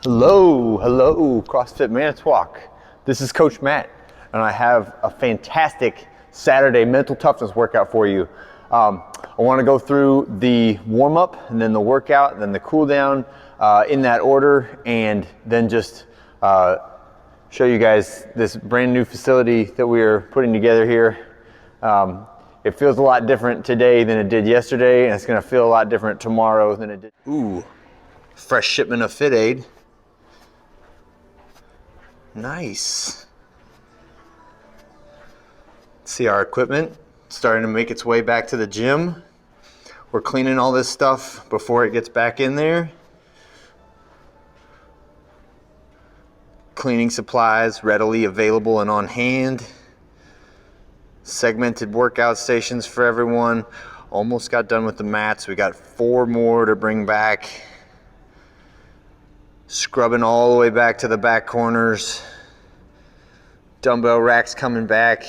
Hello, CrossFit Manitowoc. This is Coach Matt, and I have a fantastic Saturday mental toughness workout for you. I want to go through the warm-up, and then the workout, and then the cool-down in that order, and then just show you guys this brand new facility that we are putting together here. It feels a lot different today than it did yesterday, and it's going to feel a lot different tomorrow than it did. Ooh, fresh shipment of FitAid. Nice. See our equipment starting to make its way back to the gym. We're cleaning all this stuff before it gets back in there. Cleaning supplies readily available and on hand. Segmented workout stations for everyone. Almost got done with the mats. We got 4 more to bring back. Scrubbing all the way back to the back corners. Dumbbell racks coming back.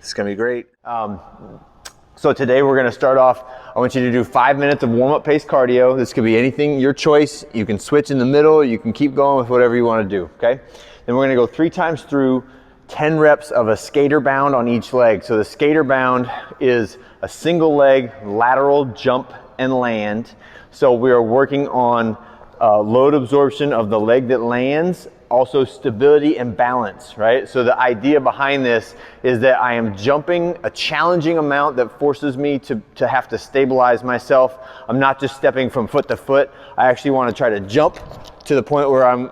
It's gonna be great. So today we're gonna start off, I want you to do 5 minutes of warm-up pace cardio. This could be anything, your choice. You can switch in the middle, you can keep going with whatever you wanna do, okay? Then we're gonna go 3 times through 10 reps of a skater bound on each leg. So the skater bound is a single leg lateral jump and land. So we are working on load absorption of the leg that lands, also stability and balance, right? So the idea behind this is that I am jumping a challenging amount that forces me to have to stabilize myself. I'm not just stepping from foot to foot. I actually want to try to jump to the point where I'm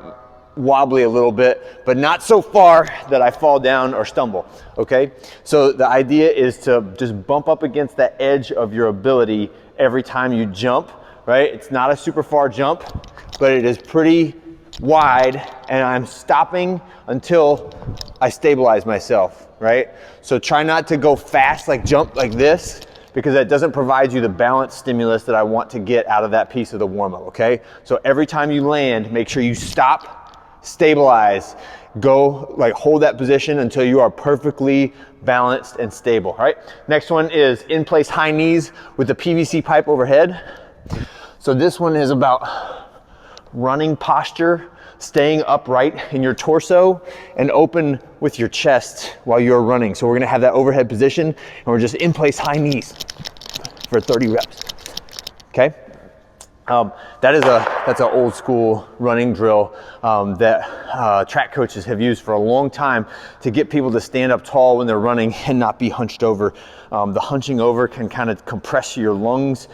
wobbly a little bit, but not so far that I fall down or stumble, okay? So the idea is to just bump up against that edge of your ability every time you jump, right? It's not a super far jump, but it is pretty wide, and I'm stopping until I stabilize myself, right? So try not to go fast, like jump like this, because that doesn't provide you the balance stimulus that I want to get out of that piece of the warm-up, okay? So every time you land, make sure you stop, stabilize, go, like hold that position until you are perfectly balanced and stable, all right? Next one is in place high knees with the PVC pipe overhead. So this one is about running posture, staying upright in your torso and open with your chest while you're running. So we're gonna have that overhead position and we're just in place high knees for 30 reps, okay? That's an old school running drill that track coaches have used for a long time to get people to stand up tall when they're running and not be hunched over. The hunching over can kind of compress your lungs,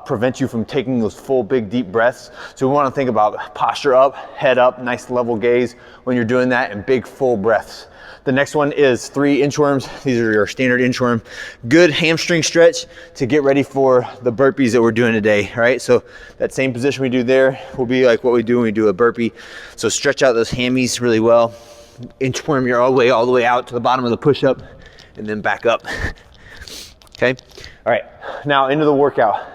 prevent you from taking those full, big, deep breaths. So we want to think about posture up, head up, nice level gaze when you're doing that, and big, full breaths. The next one is 3 inchworms. These are your standard inchworm. Good hamstring stretch to get ready for the burpees that we're doing today, all right? So that same position we do there will be like what we do when we do a burpee. So stretch out those hammies really well. Inchworm your all the way out to the bottom of the push-up and then back up, okay? All right, now into the workout.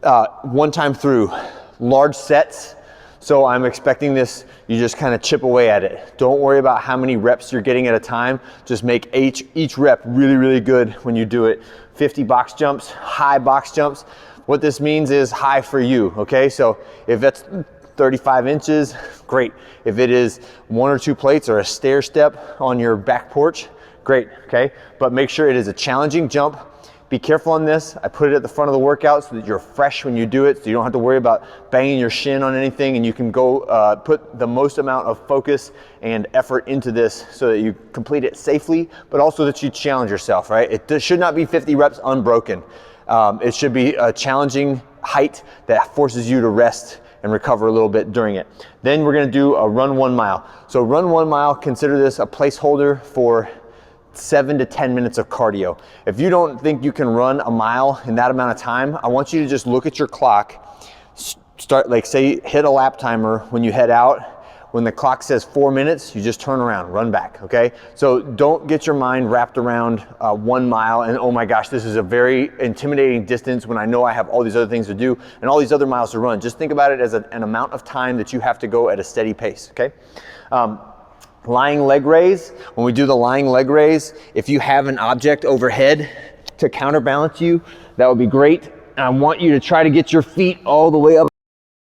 1 time through, large sets. So I'm expecting this, you just kind of chip away at it. Don't worry about how many reps you're getting at a time. Just make each rep really, really good when you do it. 50 box jumps, high box jumps. What this means is high for you, okay? So if that's 35 inches, great. If it is 1 or 2 plates or a stair step on your back porch, great, okay? But make sure it is a challenging jump. Be careful on this. I put it at the front of the workout so that you're fresh when you do it, so you don't have to worry about banging your shin on anything, and you can go put the most amount of focus and effort into this so that you complete it safely, but also that you challenge yourself, right? It should not be 50 reps unbroken. It should be a challenging height that forces you to rest and recover a little bit during it. Then we're gonna do a run 1 mile. So run 1 mile, consider this a placeholder for 7 to 10 minutes of cardio. If you don't think you can run a mile in that amount of time, I want you to just look at your clock, start, like say, hit a lap timer when you head out. When the clock says 4 minutes, you just turn around, run back, okay? So don't get your mind wrapped around 1 mile and, oh my gosh, this is a very intimidating distance when I know I have all these other things to do and all these other miles to run. Just think about it as an amount of time that you have to go at a steady pace, okay? Lying leg raise, when we do the lying leg raise, if you have an object overhead to counterbalance you, that would be great. And I want you to try to get your feet all the way up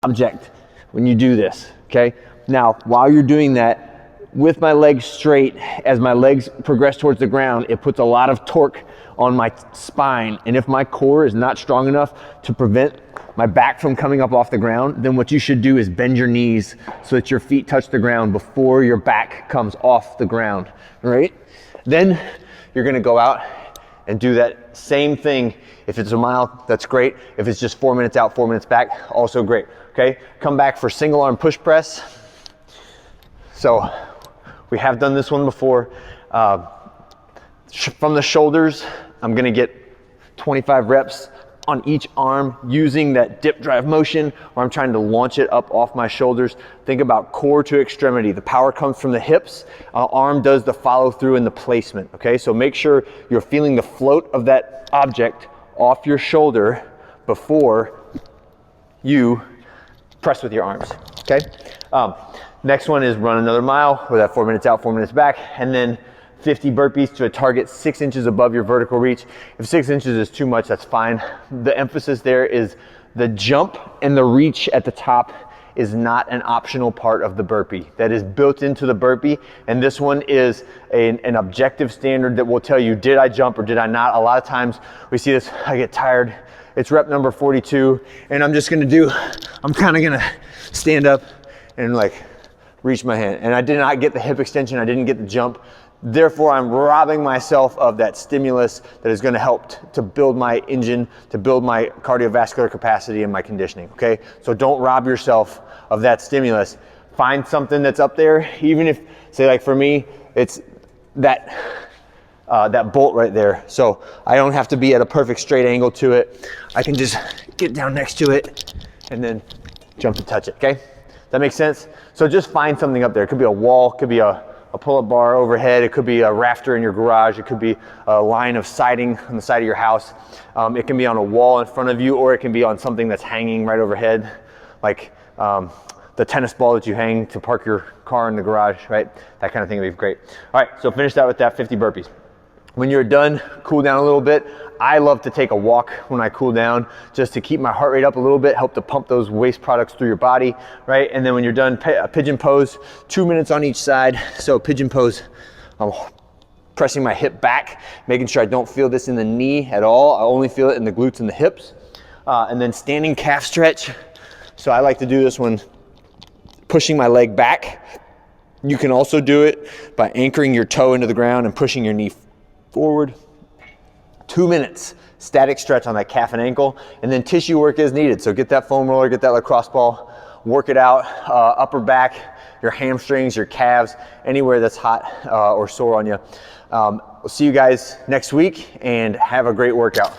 the object, when you do this, okay? Now, while you're doing that, with my legs straight, as my legs progress towards the ground, it puts a lot of torque on my spine. And if my core is not strong enough to prevent my back from coming up off the ground, then what you should do is bend your knees so that your feet touch the ground before your back comes off the ground, right? Then you're gonna go out and do that same thing. If it's a mile, that's great. If it's just 4 minutes out, 4 minutes back, also great, okay? Come back for single arm push press. So we have done this one before. From the shoulders, I'm gonna get 25 reps on each arm using that dip drive motion where I'm trying to launch it up off my shoulders. Think about core to extremity. The power comes from the hips. Arm does the follow through and the placement, okay? So make sure you're feeling the float of that object off your shoulder before you press with your arms, okay? Next one is run another mile with that 4 minutes out, 4 minutes back, and then 50 burpees to a target 6 inches above your vertical reach. If 6 inches is too much, that's fine. The emphasis there is the jump and the reach at the top is not an optional part of the burpee. That is built into the burpee, and this one is an objective standard that will tell you, did I jump or did I not? A lot of times we see this, I get tired, it's rep number 42, and I'm kind of gonna stand up and like reach my hand. And I did not get the hip extension, I didn't get the jump. Therefore, I'm robbing myself of that stimulus that is gonna help to build my engine, to build my cardiovascular capacity and my conditioning, okay? So don't rob yourself of that stimulus. Find something that's up there, even if, say like for me, it's that bolt right there. So I don't have to be at a perfect straight angle to it. I can just get down next to it and then jump to touch it, okay? That makes sense? So just find something up there. It could be a wall, it could be a pull-up bar overhead, it could be a rafter in your garage, it could be a line of siding on the side of your house. It can be on a wall in front of you, or it can be on something that's hanging right overhead, like the tennis ball that you hang to park your car in the garage, right? That kind of thing would be great. All right, so finish that with that 50 burpees. When you're done, cool down a little bit. I love to take a walk when I cool down, just to keep my heart rate up a little bit, help to pump those waste products through your body, right? And then when you're done, pigeon pose, 2 minutes on each side. So pigeon pose, I'm pressing my hip back, making sure I don't feel this in the knee at all. I only feel it in the glutes and the hips. And then standing calf stretch. So I like to do this one pushing my leg back. You can also do it by anchoring your toe into the ground and pushing your knee forward. 2 minutes, static stretch on that calf and ankle, and then tissue work is needed. So get that foam roller, get that lacrosse ball, work it out, upper back, your hamstrings, your calves, anywhere that's hot or sore on you. We'll see you guys next week and have a great workout.